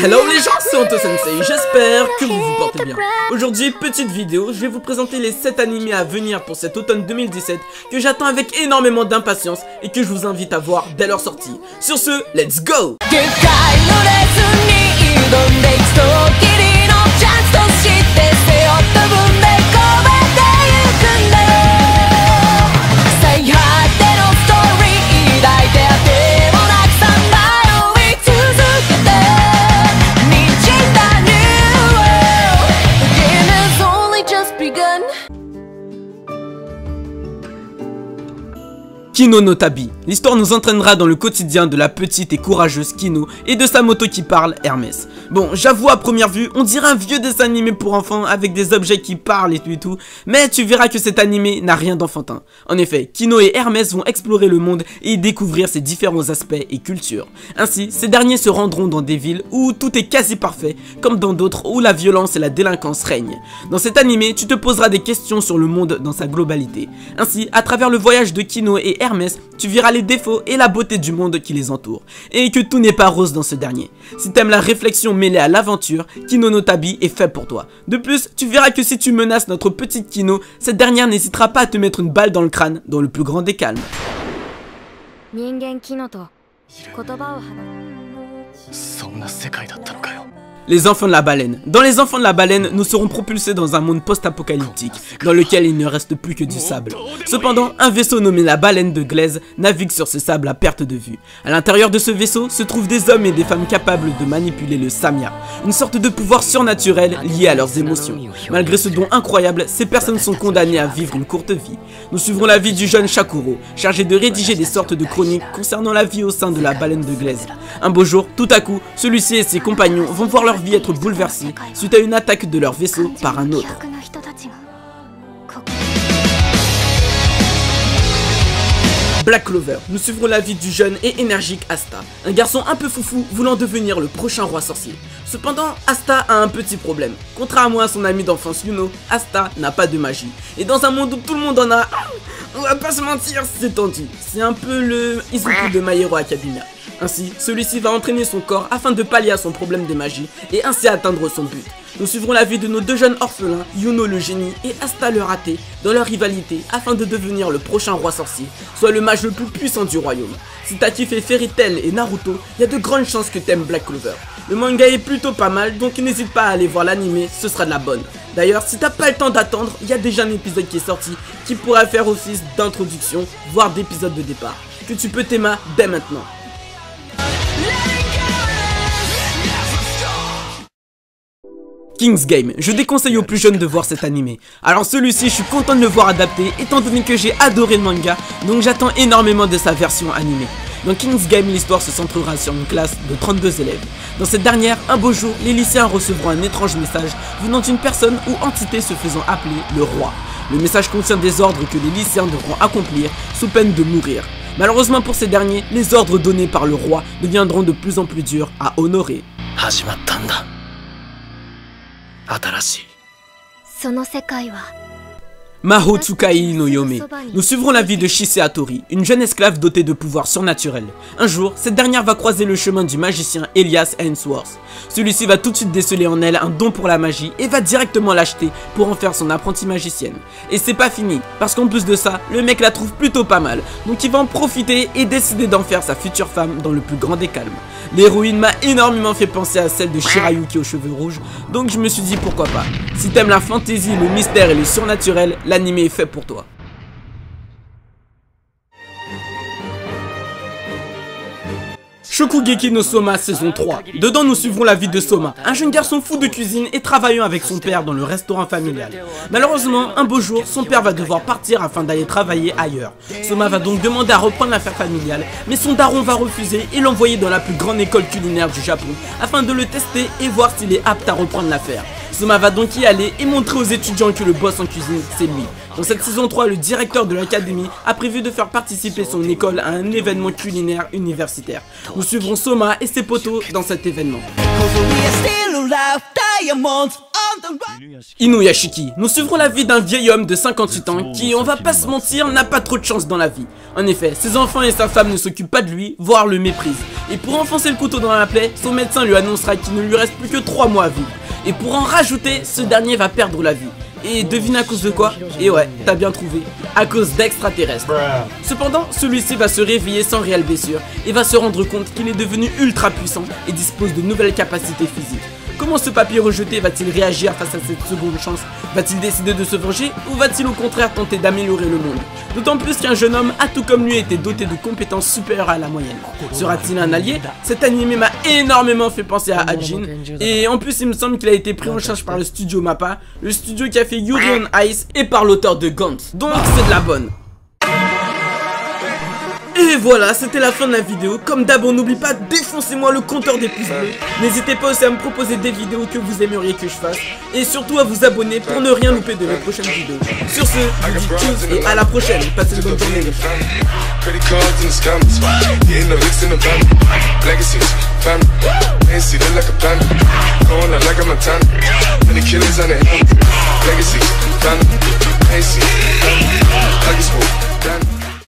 Hello les gens, c'est Anto Sensei, j'espère que vous vous portez bien. Aujourd'hui, petite vidéo, je vais vous présenter les 7 animés à venir pour cet automne 2017 que j'attends avec énormément d'impatience et que je vous invite à voir dès leur sortie. Sur ce, let's go! Kino no Tabi. L'histoire nous entraînera dans le quotidien de la petite et courageuse Kino et de sa moto qui parle, Hermès. Bon, j'avoue à première vue, on dirait un vieux dessin animé pour enfants avec des objets qui parlent et tout, mais tu verras que cet animé n'a rien d'enfantin. En effet, Kino et Hermès vont explorer le monde et y découvrir ses différents aspects et cultures. Ainsi, ces derniers se rendront dans des villes où tout est quasi parfait, comme dans d'autres où la violence et la délinquance règnent. Dans cet animé, tu te poseras des questions sur le monde dans sa globalité. Ainsi, à travers le voyage de Kino et Hermès, tu verras les défauts et la beauté du monde qui les entoure, et que tout n'est pas rose dans ce dernier. Si t'aimes la réflexion mêlée à l'aventure, Kino no Tabi est fait pour toi. De plus, tu verras que si tu menaces notre petite Kino, cette dernière n'hésitera pas à te mettre une balle dans le crâne dans le plus grand des calmes. Les enfants de la baleine. Dans les enfants de la baleine, nous serons propulsés dans un monde post-apocalyptique, dans lequel il ne reste plus que du sable. Cependant, un vaisseau nommé la baleine de Glaise navigue sur ce sable à perte de vue. À l'intérieur de ce vaisseau se trouvent des hommes et des femmes capables de manipuler le Samia, une sorte de pouvoir surnaturel lié à leurs émotions. Malgré ce don incroyable, ces personnes sont condamnées à vivre une courte vie. Nous suivrons la vie du jeune Shakuro, chargé de rédiger des sortes de chroniques concernant la vie au sein de la baleine de Glaise. Un beau jour, tout à coup, celui-ci et ses compagnons vont voir leur vie être bouleversée suite à une attaque de leur vaisseau par un autre. Black Clover, nous suivrons la vie du jeune et énergique Asta, un garçon un peu foufou voulant devenir le prochain roi sorcier. Cependant, Asta a un petit problème. Contrairement à son ami d'enfance Yuno, Asta n'a pas de magie. Et dans un monde où tout le monde en a, on va pas se mentir, c'est tendu. C'est un peu le Izuku de My Hero Academia. Ainsi, celui-ci va entraîner son corps afin de pallier à son problème de magie et ainsi atteindre son but. Nous suivrons la vie de nos deux jeunes orphelins, Yuno le génie et Asta le raté, dans leur rivalité afin de devenir le prochain roi sorcier, soit le mage le plus puissant du royaume. Si t'as kiffé Fairy Tail et Naruto, il y a de grandes chances que t'aimes Black Clover. Le manga est plutôt pas mal, donc n'hésite pas à aller voir l'anime, ce sera de la bonne. D'ailleurs, si t'as pas le temps d'attendre, il y a déjà un épisode qui est sorti qui pourrait faire office d'introduction, voire d'épisode de départ, que tu peux t'aimer dès maintenant. King's Game, je déconseille aux plus jeunes de voir cet animé. Alors celui-ci, je suis content de le voir adapté, étant donné que j'ai adoré le manga, donc j'attends énormément de sa version animée. Dans King's Game, l'histoire se centrera sur une classe de 32 élèves. Dans cette dernière, un beau jour, les lycéens recevront un étrange message venant d'une personne ou entité se faisant appeler le roi. Le message contient des ordres que les lycéens devront accomplir sous peine de mourir. Malheureusement pour ces derniers, les ordres donnés par le roi deviendront de plus en plus durs à honorer. Maho Tsukai no Yome. Nous suivrons la vie de Shise Hattori, une jeune esclave dotée de pouvoirs surnaturels. Un jour, cette dernière va croiser le chemin du magicien Elias Ainsworth. Celui-ci va tout de suite déceler en elle un don pour la magie et va directement l'acheter pour en faire son apprentie magicienne. Et c'est pas fini, parce qu'en plus de ça, le mec la trouve plutôt pas mal, donc il va en profiter et décider d'en faire sa future femme dans le plus grand des calmes. L'héroïne m'a énormément fait penser à celle de Shirayuki aux cheveux rouges, donc je me suis dit pourquoi pas. Si t'aimes la fantaisie, le mystère et le surnaturel, l'anime est fait pour toi. Shokugeki no Soma saison 3. Dedans nous suivrons la vie de Soma, un jeune garçon fou de cuisine et travaillant avec son père dans le restaurant familial. Malheureusement, un beau jour, son père va devoir partir afin d'aller travailler ailleurs. Soma va donc demander à reprendre l'affaire familiale, mais son daron va refuser et l'envoyer dans la plus grande école culinaire du Japon afin de le tester et voir s'il est apte à reprendre l'affaire. Soma va donc y aller et montrer aux étudiants que le boss en cuisine, c'est lui. Dans cette saison 3, le directeur de l'académie a prévu de faire participer son école à un événement culinaire universitaire. Nous suivrons Soma et ses potos dans cet événement. Inuyashiki, nous suivrons la vie d'un vieil homme de 58 ans qui, on va pas se mentir, n'a pas trop de chance dans la vie. En effet, ses enfants et sa femme ne s'occupent pas de lui, voire le méprisent. Et pour enfoncer le couteau dans la plaie, son médecin lui annoncera qu'il ne lui reste plus que 3 mois à vivre. Et pour en rajouter, ce dernier va perdre la vie. Et devine à cause de quoi? Et ouais, t'as bien trouvé, à cause d'extraterrestres. Cependant, celui-ci va se réveiller sans réelle blessure et va se rendre compte qu'il est devenu ultra puissant et dispose de nouvelles capacités physiques. Comment ce papier rejeté va-t-il réagir face à cette seconde chance? Va-t-il décider de se venger ou va-t-il au contraire tenter d'améliorer le monde? D'autant plus qu'un jeune homme a tout comme lui été doté de compétences supérieures à la moyenne. Sera-t-il un allié? Cet animé m'a énormément fait penser à Hajin. Et en plus il me semble qu'il a été pris en charge par le studio Mappa, le studio qui a fait Yuri on Ice, et par l'auteur de Gantz. Donc c'est de la bonne. Et voilà, c'était la fin de la vidéo. Comme d'hab, n'oublie pas, défoncez-moi le compteur des pouces bleus. N'hésitez pas aussi à me proposer des vidéos que vous aimeriez que je fasse. Et surtout à vous abonner pour ne rien louper de mes prochaines vidéos. Sur ce, je vous dis tchuss et à la prochaine. Passez une bonne journée les frères.